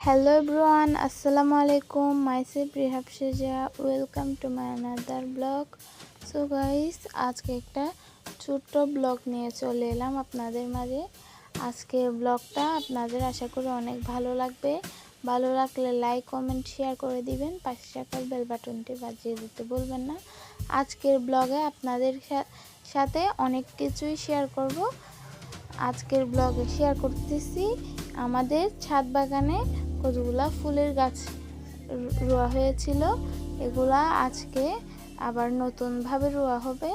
Hello everyone, Assalamu alaikum. Myself Rehab Sheja. Welcome to my another blog. So guys, আজকে একটা ছোট্ট blog নিয়ে চলে এলাম আপনাদের মাঝে। আজকের ব্লগটা আপনাদের আশা করি অনেক ভালো লাগবে। ভালো লাগলে লাইক, কমেন্ট, শেয়ার করে দিবেন। পাশে থাকা বেল বাটনটি বাজিয়ে দিতে ভুলবেন না। আজকের ব্লগে আপনাদের সাথে অনেক কিছুই শেয়ার করব। আজকের ব্লগে শেয়ার করতেছি আমাদের ছাদ বাগানে কতগুলা ফুলের গাছ রোয়া হয়েছিল। এগুলা আজকে আবার নতুনভাবে রোয়া হবে,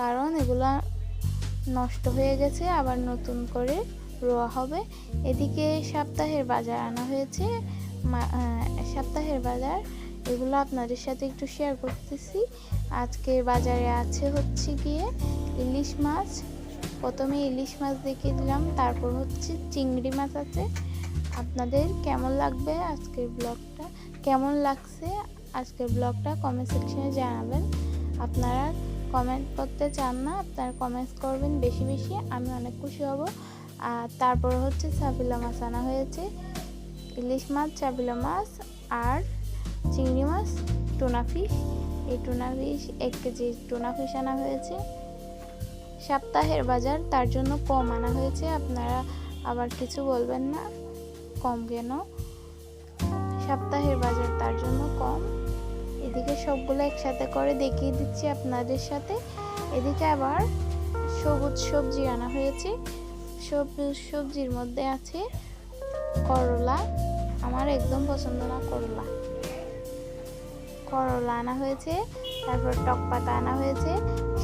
কারণ এগুলা নষ্ট হয়ে গেছে, আবার নতুন করে রোয়া হবে। এদিকে সপ্তাহের বাজার আনা হয়েছে, সপ্তাহের বাজার এগুলো আপনাদের সাথে একটু শেয়ার করতেছি। আজকে বাজারে আছে হচ্ছে গিয়ে ইলিশ মাছ। প্রথমে ইলিশ মাছ দেখিয়ে দিলাম, তারপর হচ্ছে চিংড়ি মাছ আছে। আপনাদের কেমন লাগবে আজকের ব্লগটা, কেমন লাগছে আজকের ব্লগটা কমেন্ট সেকশনে জানাবেন। আপনারা কমেন্ট করতে চান না, আপনারা কমেন্টস করবেন বেশি বেশি, আমি অনেক খুশি হব। আর তারপর হচ্ছে চাপিলা মাছ আনা হয়েছে, ইলিশ মাছ, চাপিলা মাছ আর চিংড়ি মাছ, টুনা ফিশ। এই tuna fish 1 KG tuna fish আনা হয়েছে। সপ্তাহের বাজার, তার জন্য কম আনা হয়েছে। আপনারা আবার কিছু বলবেন না, কম কেন, সপ্তাহের বাজার তার জন্য কম। এদিকে সবগুলো একসাথে করে দেখিয়ে দিচ্ছি আপনাদের সাথে। এদিকে আবার সবুজ সবজি আনা হয়েছে। সবুজ সবজির মধ্যে আছে করলা, আমার একদম পছন্দ না করলা। করলা আনা হয়েছে, তারপর টক পাতা আনা হয়েছে,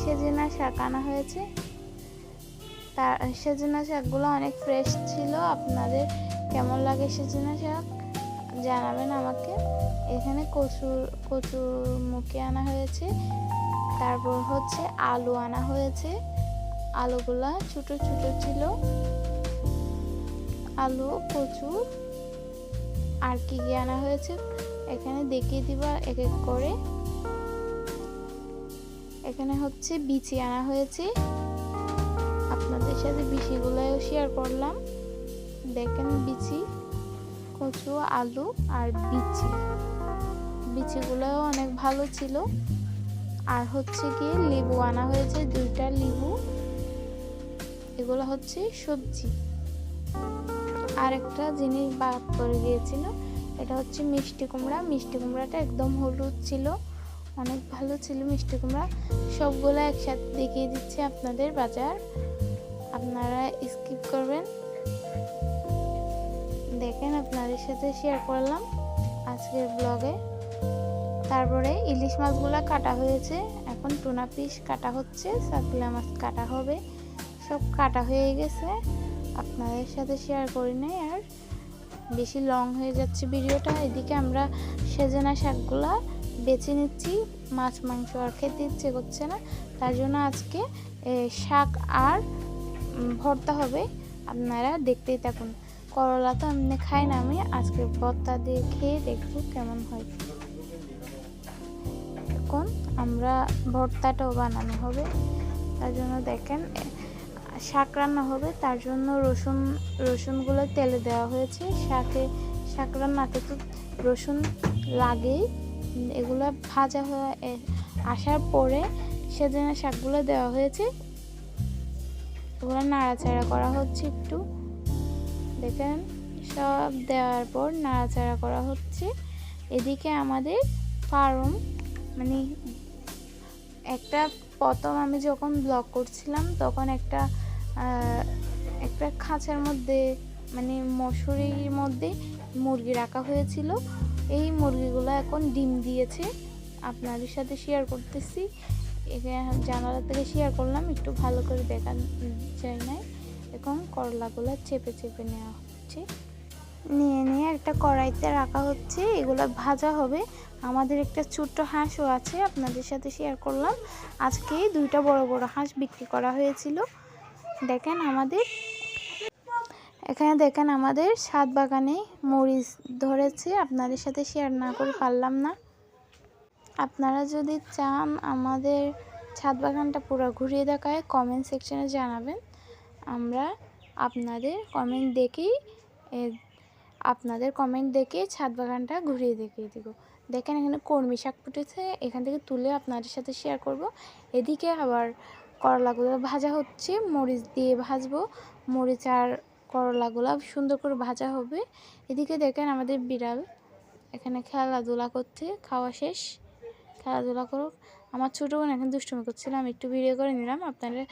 সজনা শাক আনা হয়েছে। তার সজনা শাকগুলো অনেক ফ্রেশ ছিল। আপনাদের কেমন লাগে সজনা শাক জানাবেন আমাকে। এখানে কচুর মুখে আনা হয়েছে। তারপর হচ্ছে আলু আনা হয়েছে, আলুগুলা ছোট ছোট ছিল। আলু, কচু আর কি কি আনা হয়েছে এখানে দেখিয়ে দিবা এক এক করে। এখানে হচ্ছে বিচি আনা হয়েছে, আপনাদের সাথে বিচিগুলোও শেয়ার করলাম। দেখেন বিচি, কচু, আলু আর বিচিগুলোও অনেক ভালো ছিল। আর হচ্ছে গিয়ে লেবু আনা হয়েছে, 2টা লেবু। এগুলো হচ্ছে সবজি। আর একটা জিনিস বাদ করে গিয়েছিল, এটা হচ্ছে মিষ্টি কুমড়া। মিষ্টি কুমড়াটা একদম হলুদ ছিল, অনেক ভালো ছিল মিষ্টি কুমড়া। সবগুলো একসাথে দেখিয়ে দিচ্ছি আপনাদের বাজার, আপনারা স্কিপ করবেন। দেখেন আপনাদের সাথে শেয়ার করলাম আজকের ব্লগে। তারপরে ইলিশ মাছগুলো কাটা হয়েছে, এখন টুনা ফিশ কাটা হচ্ছে, চাপিলা মাছ কাটা হবে। সব কাটা হয়ে গেছে, আপনাদের সাথে শেয়ার করি নাই, আর বেশি লং হয়ে যাচ্ছে ভিডিওটা। এদিকে আমরা সজনা শাকগুলা বেছে নিচ্ছি, মাছ মাংস আর খেতে ইচ্ছে করছে না, তার জন্য আজকে শাক আর ভর্তা হবে। আপনারা দেখতেই থাকুন। করলা তো এমনি খাই না আমি, আজকে ভর্তা দিয়ে খেয়ে দেখবো কেমন হয়। এখন আমরা ভর্তাটাও বানানো হবে, তার জন্য দেখেন শাক রান্না হবে, তার জন্য রসুনগুলো তেলে দেওয়া হয়েছে। শাক রান্নাতে তো রসুন লাগেই। এগুলো ভাজা হয়ে আসার পরে সজনা শাকগুলো দেওয়া হয়েছে, এগুলো নাড়াচাড়া করা হচ্ছে একটু। দেখেন সব দেওয়ার পর নাড়াচাড়া করা হচ্ছে। এদিকে আমাদের ফার্ম, মানে একটা প্রথম আমি যখন ব্লগ করছিলাম তখন একটা খাঁচার মধ্যে, মানে মশুরির মধ্যে মুরগি রাখা হয়েছিল। এই মুরগিগুলো এখন ডিম দিয়েছে, আপনাদের সাথে শেয়ার করতেছি। এখানে জানালা থেকে শেয়ার করলাম, একটু ভালো করে দেখা যায় না। এখন করলাগুলো চেপে চেপে নেওয়া হচ্ছে, নিয়ে একটা কড়াইতে রাখা হচ্ছে, এগুলো ভাজা হবে। আমাদের একটা ছোট্ট হাঁসও আছে, আপনাদের সাথে শেয়ার করলাম। আজকে 2টা বড় বড় হাঁস বিক্রি করা হয়েছিল। দেখেন এখানে দেখেন আমাদের ছাদ বাগানে মরিচ ধরেছে, আপনাদের সাথে শেয়ার না করে পারলাম না। আপনারা যদি চান আমাদের ছাদ বাগানটা পুরো ঘুরিয়ে দেখায়, কমেন্ট সেকশনে জানাবেন। আমরা আপনাদের কমেন্ট দেখেই আপনাদের কমেন্ট দেখে ছাদ বাগানটা ঘুরিয়ে দেখিয়ে দিব। দেখেন এখানে কলমি শাক ফুটেছে, এখান থেকে তুলে আপনাদের সাথে শেয়ার করব। এদিকে আবার করলাগুলো ভাজা হচ্ছে, মরিচ দিয়ে ভাজবো। মরিচ আর করলাগুলো সুন্দর করে ভাজা হবে। এদিকে দেখেন আমাদের বিড়াল এখানে খেলাধুলা করছে, খাওয়া শেষ, খেলাধুলা করুক। আমার ছোটো বোন এখন দুষ্টুমি করছিল, আমি একটু ভিডিও করে নিলাম। আপনারা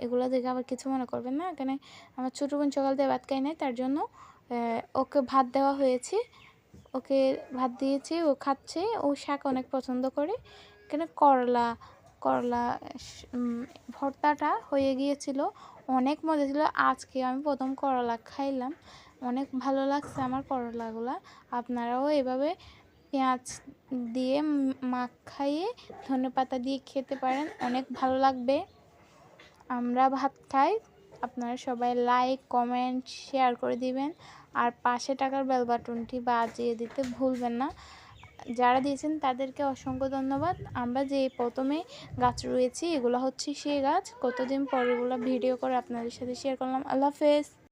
এগুলো দেখে আবার কিছু মনে করবেন না। এখানে আমার ছোটো বোন সকাল থেকে ভাত খায় নাই, তার জন্য ওকে ভাত দেওয়া হয়েছে, ওকে ভাত দিয়েছে, ও খাচ্ছে। ও শাক অনেক পছন্দ করে। এখানে করলা ভর্তাটা হয়ে গিয়েছিল, অনেক মজা ছিল। আজকে আমি প্রথম করলা খাইলাম, অনেক ভালো লাগছে আমার করলাগুলা। আপনারাও এভাবে পেঁয়াজ দিয়ে খাইয়ে ধনেপাতা দিয়ে খেতে পারেন, অনেক ভালো লাগবে। আমরা ভাত খাই, আপনারা সবাই লাইক কমেন্ট শেয়ার করে দিবেন, আর পাশে টাকার বেল বাটনটি বাজিয়ে দিতে ভুলবেন না। যারা দিয়েছেন তাদেরকে অসংখ্য ধন্যবাদ। আমরা যে প্রথমে গাছ রয়েছি, এগুলো হচ্ছে সেই গাছ। কতদিন পর এগুলো ভিডিও করে আপনাদের সাথে শেয়ার করলাম। আল্লাহ হাফেজ।